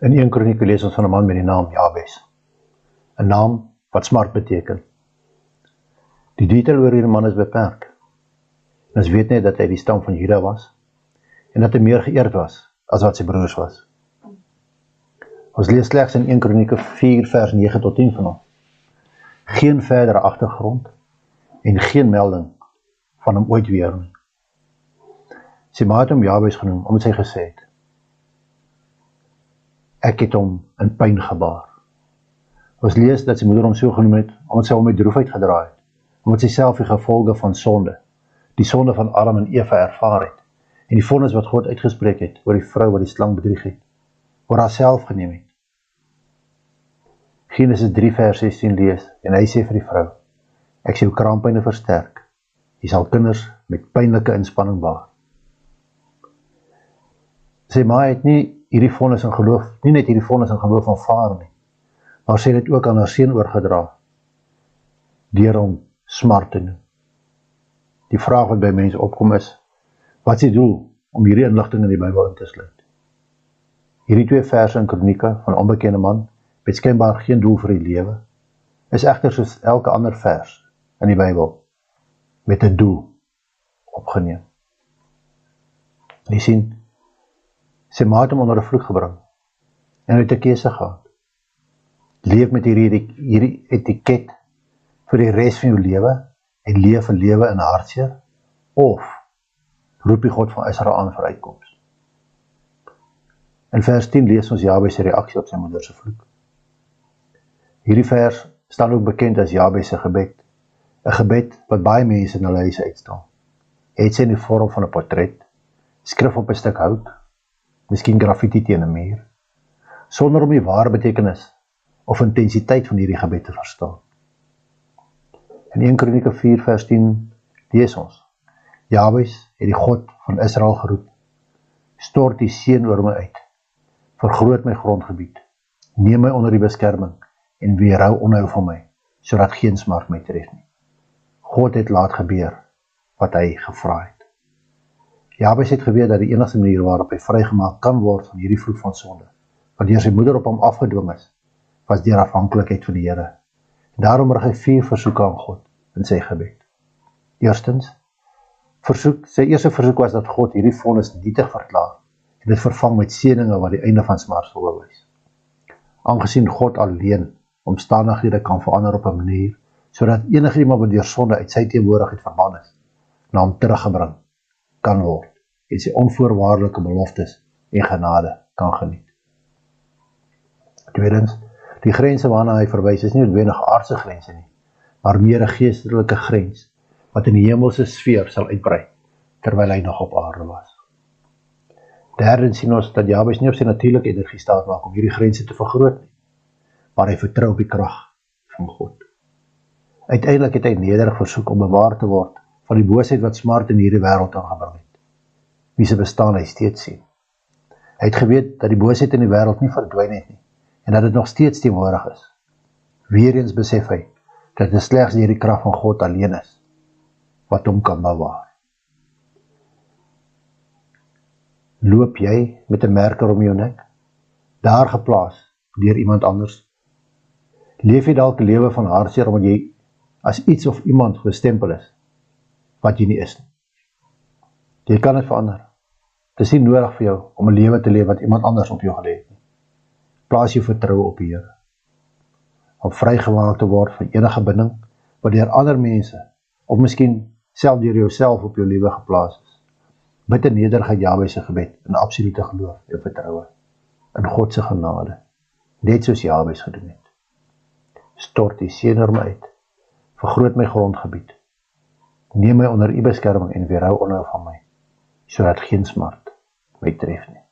In 1 Kronieke lees ons van 'n man met die naam Jabes. 'n naam wat smart beteken. Die detail oor hierdie man is beperk. En ons weet net dat hy die stam van Juda was, en dat hy meer geëerd was, as wat sy broers was. Ons lees slegs in 1 Kronieke 4 vers 9 tot 10 van hom. Geen verdere agtergrond, en geen melding van hom ooit weer nie. Sy ma het hom Jabes genoem, omdat sy gesê het, ek het hom in pyn gebaar. Ons lees dat sy moeder hom so genoem het, omdat sy hom met droefheid gedra het, omdat sy self die gevolge van sonde, die sonde van Adam en Eva ervaar het, en die vonnis wat God uitgespreek het, oor die vrou wat die slang bedrieg het, oor haarself geneem het. Genesis 3 vers 16 lees, en hy sê vir die vrou, ek sal jou kraampyne versterk, jy sal kinders met pynlike inspanning baar. Sy ma het nie hierdie vonnis in geloof, nie net hierdie vonnis in geloof aanvaar nie, maar sy het dit ook aan haar seun oorgedra, deur hom smart te noem. Die vraag wat by mense opkom is, wat is die doel om hierdie inligting in die Bybel in te sluit? Hierdie 2 verse in Kronieke van 'n onbekende man, met skynbaar geen doel vir die lewe, is egter soos elke ander vers in die Bybel, met 'n doel opgeneem. Jy sien, sy ma het hom onder 'n vloek gebring, en hy het 'n keuse gehad. Leef met hierdie etiket vir die res van jou lewe, en leef 'n lewe in hartseer, of roep die God van Israel aan vir uitkoms. In vers 10 lees ons Jabes se reaksie op sy moeder se vloek. Hierdie vers staan ook bekend as Jabes se gebed, 'n gebed wat baie mense in hulle huise uitstal. Het sy in die vorm van 'n portret, skrif op 'n stuk hout, miskien graffiti teen 'n muur, sonder om die ware betekenis of intensiteit van hierdie gebed te verstaan. In 1 Kronieke 4 vers 10 lees ons, Jabes het die God van Israel geroep, stort die seën oor my uit, vergroot my grondgebied, neem my onder die beskerming, en weerhou onheil van my, sodat geen smart my tref nie. God het laat gebeur, wat hy gevra het. Jabes het geweet dat die enigste manier waarop hy vrygemaak kan word van hierdie vloek van sonde, wat deur sy moeder op hom afgedwing is, was deur afhanklikheid van die Here. Daarom rig hy 4 versoeke aan God in sy gebed. Eerstens, sy eerste versoek was dat God hierdie vonnis nietig verklaar en dit vervang met seëninge wat die einde van smart sal wys. Aangesien God alleen omstandighede kan verander op 'n manier, sodat enigiemand wat deur sonde uit sy teenwoordigheid verban is, na hom teruggebring kan word en sy onvoorwaardelike beloftes en genade kan geniet. Tweedens, die grense waarna hy verwys is nie noodwendig aardse grense nie, maar meer 'n geestelike grens wat in die hemelse sfeer sal uitbrei terwyl hy nog op aarde was. Derdens sien ons dat Jabes nie op sy natuurlike energie staat maak om hierdie grense te vergroot nie, maar hy vertrou op die krag van God. Uiteindelik het hy nederig versoek om bewaar te word van die boosheid wat smart in hierdie wêreld aangebring het, wie se bestaan hy steeds sien. Hy het geweet dat die boosheid in die wêreld nie verdwyn het nie, en dat dit nog steeds teenwoordig is. Weereens besef hy, dat dit slegs deur die krag van God alleen is, wat hom kan bewaar. Loop jy met 'n merker om jou nek, daar geplaas deur iemand anders? Leef jy dalk 'n lewe van hartseer omdat jy as iets of iemand gestempel is, wat jy nie is nie? Jy kan dit verander. Dit is nie nodig vir jou om 'n lewe te leef wat iemand anders op jou gelê het nie. Plaas jou vertroue op die Here, om vrygemaak te word van enige binding wat deur ander mense, of miskien self deur jouself op jou lewe geplaas is. Bid in nederigheid Jabes se gebed in absolute geloof en vertroue in God se genade, net soos Jabes gedoen het. Stort die seën oor my uit, vergroot my grondgebied, neem my onder u beskerming en weerhou onheil van my, sodat geen smart my tref nie.